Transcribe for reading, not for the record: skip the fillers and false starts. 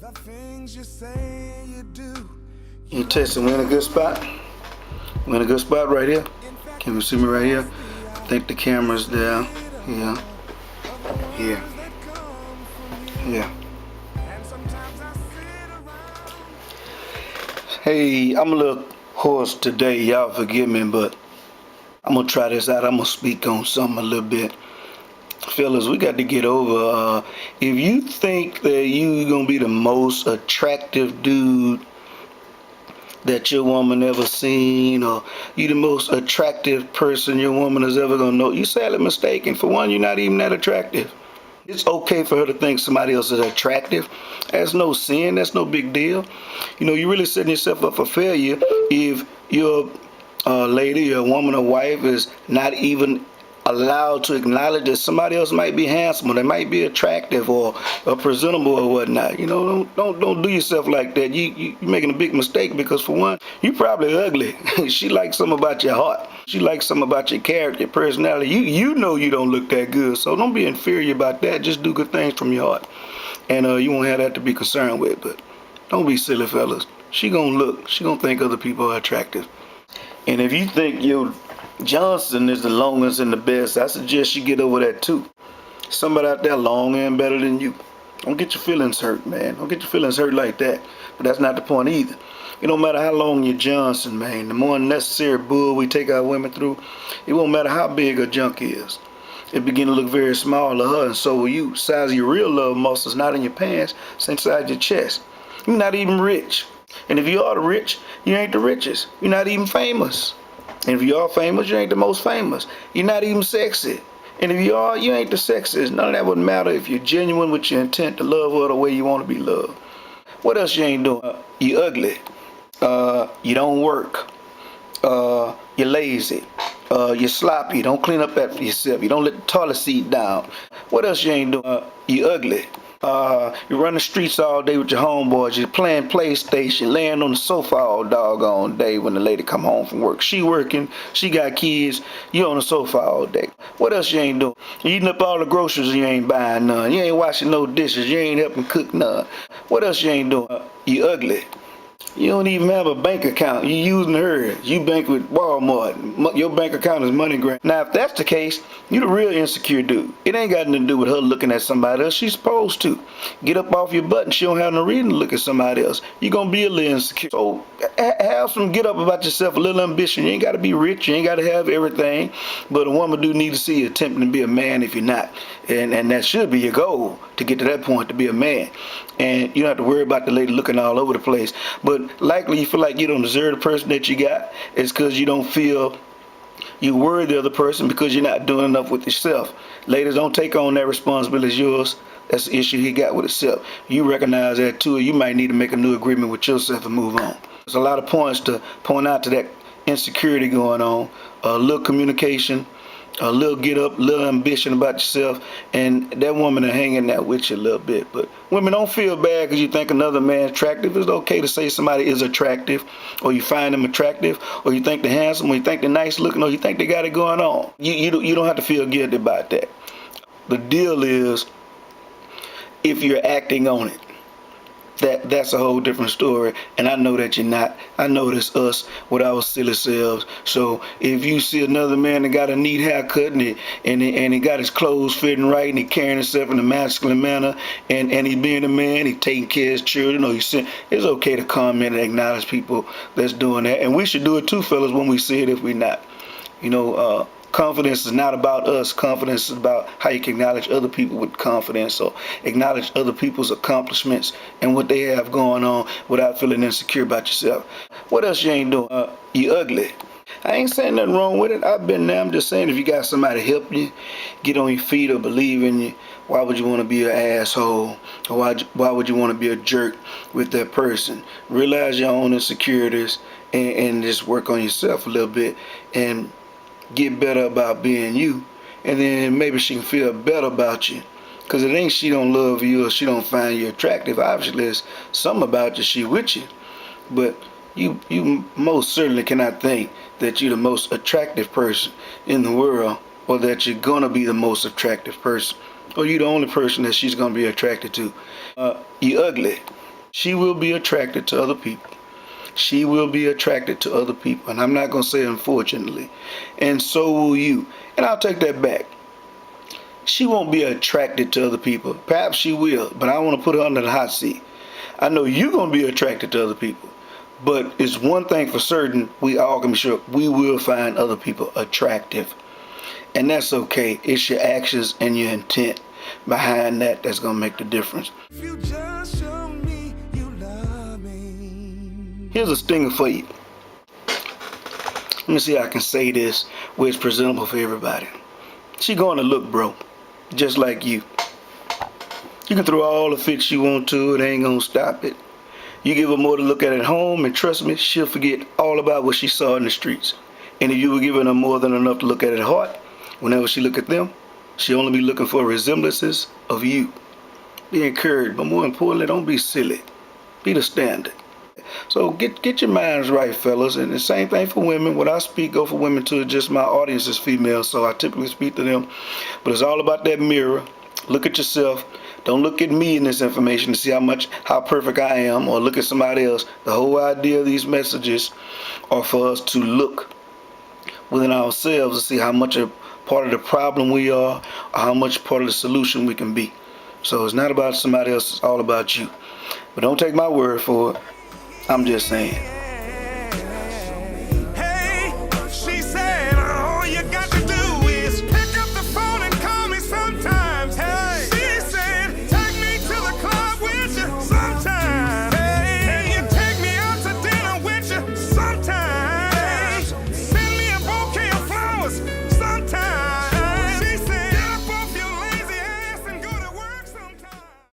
The things you say you do. You testing, we in a good spot? We're in a good spot right here. Can you see me right here? I think the camera's down. Yeah. Yeah. Yeah. Hey, I'm a little hoarse today. Y'all forgive me, but I'm gonna try this out. I'm gonna speak on something a little bit. Fellas, we got to get over. If you think that you gonna be the most attractive dude that your woman ever seen, or you the most attractive person your woman is ever gonna know, you sadly mistaken. For one, you're not even that attractive. It's okay for her to think somebody else is attractive. That's no sin. That's no big deal. You know, you're really setting yourself up for failure if your lady, your woman or wife is not even allowed to acknowledge that somebody else might be handsome or they might be attractive or presentable or whatnot. You know, don't do yourself like that. You're making a big mistake because for one, you probably ugly. She likes something about your heart. She likes something about your character, your personality. You know you don't look that good, so don't be inferior about that. Just do good things from your heart, and you won't have that to be concerned with. But don't be silly, fellas. She gonna look. She gonna think other people are attractive. And if you think your Johnson is the longest and the best, I suggest you get over that too. Somebody out there longer and better than you. Don't get your feelings hurt, man. Don't get your feelings hurt like that. But that's not the point either. It don't matter how long you're Johnson, man. The more unnecessary bull we take our women through, it won't matter how big a junk is. It begin to look very small to her, and so will you. Size of your real love muscles not in your pants, it's inside your chest. You're not even rich. And if you are the rich, you ain't the richest. You're not even famous. And if you are famous, you ain't the most famous. You're not even sexy. And if you are, you ain't the sexiest. None of that would matter if you're genuine with your intent to love her the way you want to be loved. What else you ain't doing? You ugly. You don't work. You're lazy. You're sloppy. You don't clean up after yourself. You don't let the toilet seat down. What else you ain't doing? You ugly. You run the streets all day with your homeboys. You're playing PlayStation, laying on the sofa all doggone day when the lady come home from work. She working, she got kids, you on the sofa all day. What else you ain't doing? You eating up all the groceries, you ain't buying none. You ain't washing no dishes, you ain't helping cook none. What else you ain't doing? You ugly. You don't even have a bank account. You using hers. You bank with Walmart. Your bank account is MoneyGram. Now, if that's the case, you the real insecure dude. It ain't got nothing to do with her looking at somebody else. She's supposed to. Get up off your butt and she don't have no reason to look at somebody else. You gonna be a little insecure. So have some get up about yourself, a little ambition. You ain't gotta be rich. You ain't gotta have everything. But a woman do need to see you attempting to be a man if you're not. And that should be your goal to get to that point, to be a man. And you don't have to worry about the lady looking all over the place. But likely you feel like you don't deserve the person that you got. It's because you don't feel you worthy of the person because you're not doing enough with yourself. Ladies, don't take on that responsibility as yours. That's the issue he got with himself. You recognize that too. You might need to make a new agreement with yourself and move on. There's a lot of points to point out to that insecurity going on. A little communication, a little get up, little ambition about yourself, and that woman are hanging out with you a little bit. But women, don't feel bad because you think another man's attractive. It's okay to say somebody is attractive, or you find them attractive, or you think they're handsome, or you think they're nice looking, or you think they got it going on. You don't have to feel guilty about that. The deal is if you're acting on it. That's a whole different story, and I know that you're not. I know it's us with our silly selves. So if you see another man that got a neat haircut and he got his clothes fitting right and he carrying himself in a masculine manner and he being a man, he taking care of his children, or it's okay to comment and acknowledge people that's doing that, and we should do it too, fellas, when we see it if we're not. Confidence is not about us. Confidence is about how you can acknowledge other people with confidence, or acknowledge other people's accomplishments and what they have going on without feeling insecure about yourself. What else you ain't doing? You ugly. I ain't saying nothing wrong with it. I've been there. I'm just saying if you got somebody help you, get on your feet or believe in you, why would you want to be an asshole? Or why would you want to be a jerk with that person? Realize your own insecurities and just work on yourself a little bit and get better about being you, and then maybe she can feel better about you. Because it ain't she don't love you or she don't find you attractive. Obviously, there's something about you, she with you. But you most certainly cannot think that you're the most attractive person in the world, or that you're going to be the most attractive person, or you're the only person that she's going to be attracted to. You ugly. She will be attracted to other people. She will be attracted to other people. And I'm not going to say unfortunately. And so will you. And I'll take that back. She won't be attracted to other people. Perhaps she will, but I want to put her under the hot seat. I know you're going to be attracted to other people. But it's one thing for certain, we all can be sure we will find other people attractive. And that's okay. It's your actions and your intent behind that that's going to make the difference. If you just show me you love me. Here's a stinger for you. Let me see how I can say this where it's presentable for everybody. She going to look broke, just like you. You can throw all the fits you want to, it ain't going to stop it. You give her more to look at home, and trust me, she'll forget all about what she saw in the streets. And if you were giving her more than enough to look at heart, whenever she look at them, she'll only be looking for resemblances of you. Be encouraged, but more importantly, don't be silly. Be the standard. So get your minds right, fellas. And the same thing for women. When I speak, go for women too. Just my audience is female, so I typically speak to them. But it's all about that mirror. Look at yourself. Don't look at me in this information to see how perfect I am, or look at somebody else. The whole idea of these messages are for us to look within ourselves to see how much a part of the problem we are, or how much part of the solution we can be. So it's not about somebody else, it's all about you. But don't take my word for it. I'm just saying.